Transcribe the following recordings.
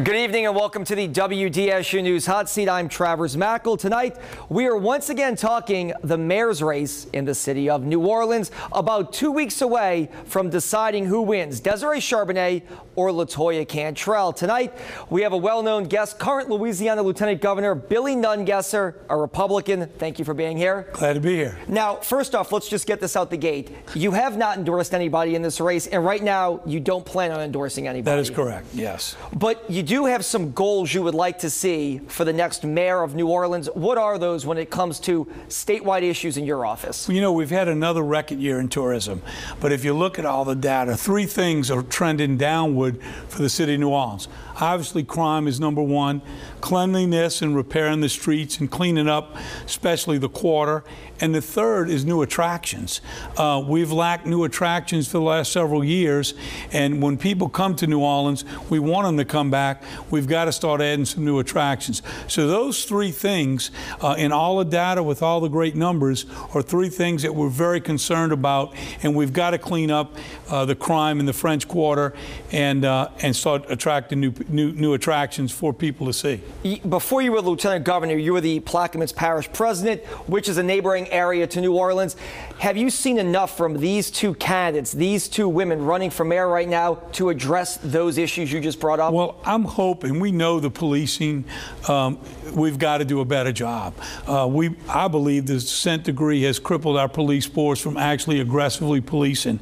Good evening and welcome to the WDSU News Hot Seat. I'm Travers Mackel. Tonight, we are once again talking the mayor's race in the city of New Orleans, about 2 weeks away from deciding who wins, Desiree Charbonnet or LaToya Cantrell. Tonight, we have a well-known guest, current Louisiana Lieutenant Governor Billy Nungesser, a Republican. Thank you for being here. Glad to be here. Now, first off, let's just get this out the gate. You have not endorsed anybody in this race, and right now, you don't plan on endorsing anybody. That is correct, yes. But you do have some goals you would like to see for the next mayor of New Orleans. What are those when it comes to statewide issues in your office? You know, we've had another record year in tourism, but if you look at all the data, three things are trending downward for the city of New Orleans. Obviously, crime is number one, cleanliness and repairing the streets and cleaning up, especially the quarter. And the third is new attractions. We've lacked new attractions for the last several years, and when people come to New Orleans, we want them to come back. We've got to start adding some new attractions. So those three things, in all the data with all the great numbers, are three things that we're very concerned about, and we've got to clean up the crime in the French Quarter and start attracting new attractions for people to see. Before you were Lieutenant Governor, you were the Plaquemines Parish President, which is a neighboring area to New Orleans. Have you seen enough from these two candidates, these two women running for mayor right now, to address those issues you just brought up? Well, I'm hoping. We know the policing. We've got to do a better job. I believe the dissent degree has crippled our police force from actually aggressively policing.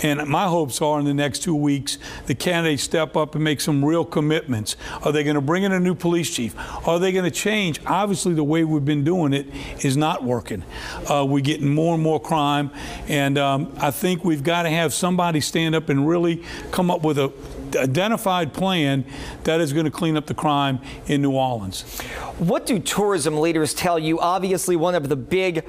And my hopes are in the next 2 weeks, the candidates step up and make some real commitments. Are they going to bring in a new police chief? Are they going to change? Obviously, the way we've been doing it is not working. We're getting more and more crime, and I think we've got to have somebody stand up and really come up with a identified plan that is going to clean up the crime in New Orleans. What do tourism leaders tell you? Obviously, one of the big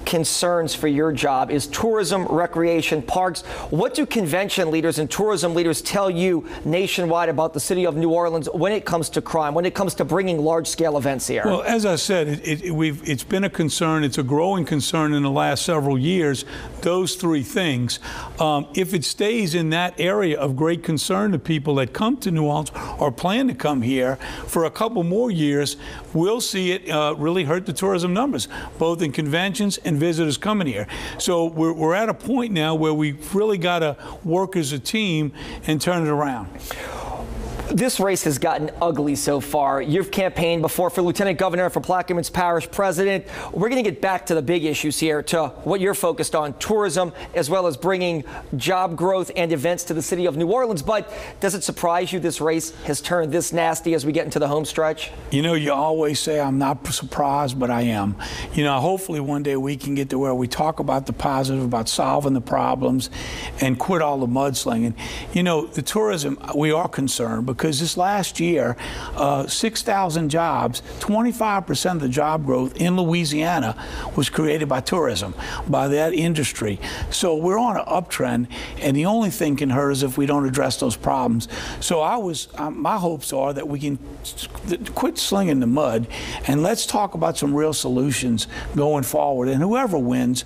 concerns for your job is tourism, recreation, parks. What do convention leaders and tourism leaders tell you nationwide about the city of New Orleans when it comes to crime, when it comes to bringing large-scale events here? Well, as I said, it's been a concern. It's a growing concern in the last several years, those three things. If it stays in that area of great concern to people that come to New Orleans or plan to come here for a couple more years, we'll see it really hurt the tourism numbers, both in conventions and visitors coming here. So we're at a point now where we've really got to work as a team and turn it around. This race has gotten ugly so far. You've campaigned before for Lieutenant Governor, for Plaquemines Parish President. We're going to get back to the big issues here, to what you're focused on, tourism, as well as bringing job growth and events to the city of New Orleans. But does it surprise you this race has turned this nasty as we get into the home stretch? You know, you always say I'm not surprised, but I am. You know, hopefully one day we can get to where we talk about the positive, about solving the problems, and quit all the mudslinging. You know, the tourism, we are concerned because this last year, 6,000 jobs, 25% of the job growth in Louisiana was created by tourism, by that industry. So we're on an uptrend, and the only thing can hurt is if we don't address those problems. So my hopes are that we can quit slinging the mud, and let's talk about some real solutions going forward. And whoever wins,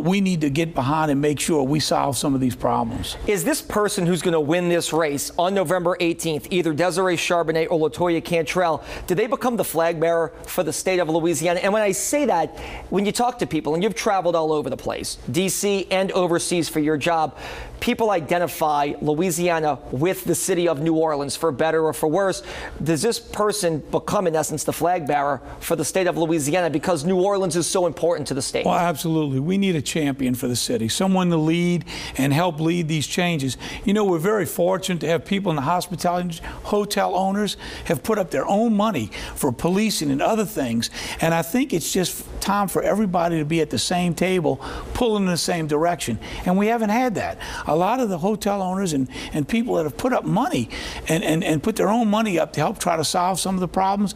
we need to get behind and make sure we solve some of these problems. Is this person who's going to win this race on November 18th, either Desiree Charbonnet or LaToya Cantrell, do they become the flag bearer for the state of Louisiana? And when I say that, when you talk to people, and you've traveled all over the place, D.C. and overseas for your job, people identify Louisiana with the city of New Orleans, for better or for worse. Does this person become, in essence, the flag bearer for the state of Louisiana because New Orleans is so important to the state? Well, absolutely. We need a champion for the city, someone to lead and help lead these changes. You know, we're very fortunate to have people in the hospitality, hotel owners have put up their own money for policing and other things. And I think it's just time for everybody to be at the same table, pulling in the same direction. And we haven't had that. A lot of the hotel owners and people that have put up money and put their own money up to help try to solve some of the problems,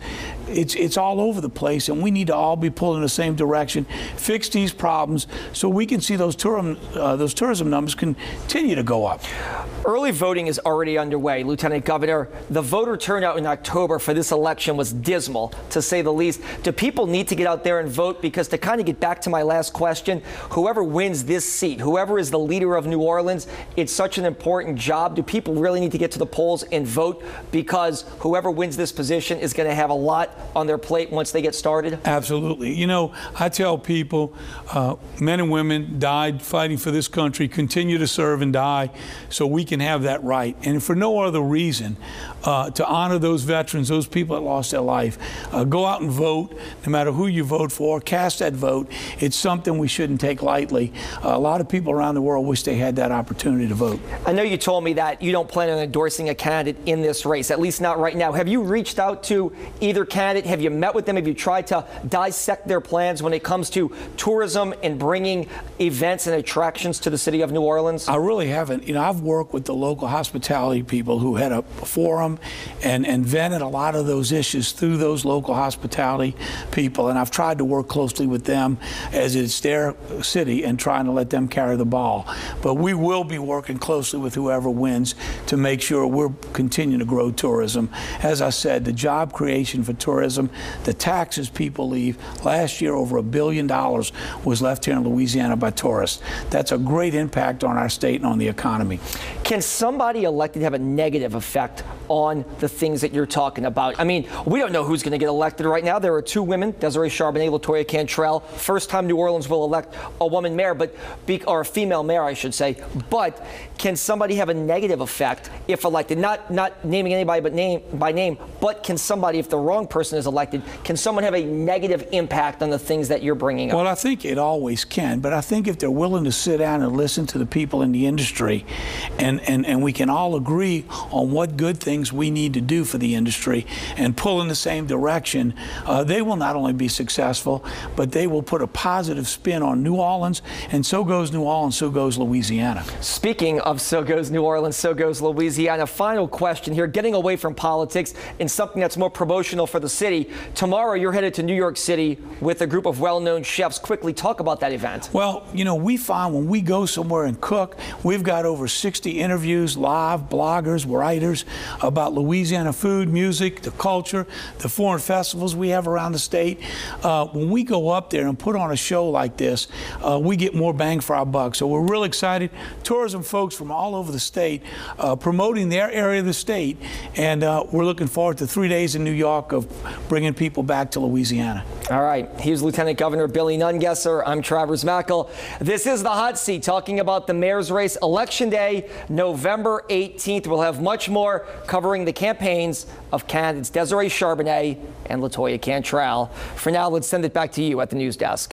it's all over the place, and we need to all be pulling in the same direction, fix these problems, so we can see those tourism numbers continue to go up. Early voting is already underway, Lieutenant Governor. The voter turnout in October for this election was dismal, to say the least. Do people need to get out there and vote? Because to kind of get back to my last question, whoever wins this seat, whoever is the leader of New Orleans, it's such an important job. Do people really need to get to the polls and vote? Because whoever wins this position is going to have a lot on their plate once they get started? Absolutely. You know, I tell people, men and women died fighting for this country, continue to serve and die, so we can have that right. And for no other reason, to honor those veterans, those people that lost their life. Go out and vote, no matter who you vote for, cast that vote. It's something we shouldn't take lightly. A lot of people around the world wish they had that opportunity to vote. I know you told me that you don't plan on endorsing a candidate in this race, at least not right now. Have you reached out to either candidate? Have you met with them? Have you tried to dissect their plans when it comes to tourism and bringing events and attractions to the city of New Orleans? I really haven't. You know, I've worked with the local hospitality people who had a forum and vented a lot of those issues through those local hospitality people, and I've tried to work closely with them as it's their city and trying to let them carry the ball. But we will be working closely with whoever wins to make sure we're continuing to grow tourism. As I said, the job creation for tourism, the taxes people leave. Last year, over $1 billion was left here in Louisiana by tourists. That's a great impact on our state and on the economy. Can somebody elected have a negative effect on the things that you're talking about? I mean, we don't know who's going to get elected right now. There are two women, Desiree Charbonnet, LaToya Cantrell. First time New Orleans will elect a woman mayor, or a female mayor, I should say. But can somebody have a negative effect if elected? Not naming anybody by name, but can somebody, if the wrong person is elected, can someone have a negative impact on the things that you're bringing up? Well, I think it always can, but I think if they're willing to sit down and listen to the people in the industry, and we can all agree on what good things we need to do for the industry and pull in the same direction, they will not only be successful, but they will put a positive spin on New Orleans, and so goes New Orleans, so goes Louisiana. Speaking of so goes New Orleans, so goes Louisiana, final question here, getting away from politics and something that's more promotional for the city. Tomorrow you're headed to New York City with a group of well-known chefs. Quickly talk about that event. Well, you know, we find when we go somewhere and cook, we've got over 60 interviews, live, bloggers, writers about Louisiana food, music, the culture, the foreign festivals we have around the state. When we go up there and put on a show like this, we get more bang for our buck. So we're really excited. Tourism folks from all over the state promoting their area of the state, and we're looking forward to 3 days in New York of bringing people back to Louisiana. All right. Here's Lieutenant Governor Billy Nungesser. I'm Travers Mackel. This is The Hot Seat, talking about the mayor's race. Election Day, November 18th. We'll have much more covering the campaigns of candidates Desiree Charbonnet and LaToya Cantrell. For now, let's send it back to you at the news desk.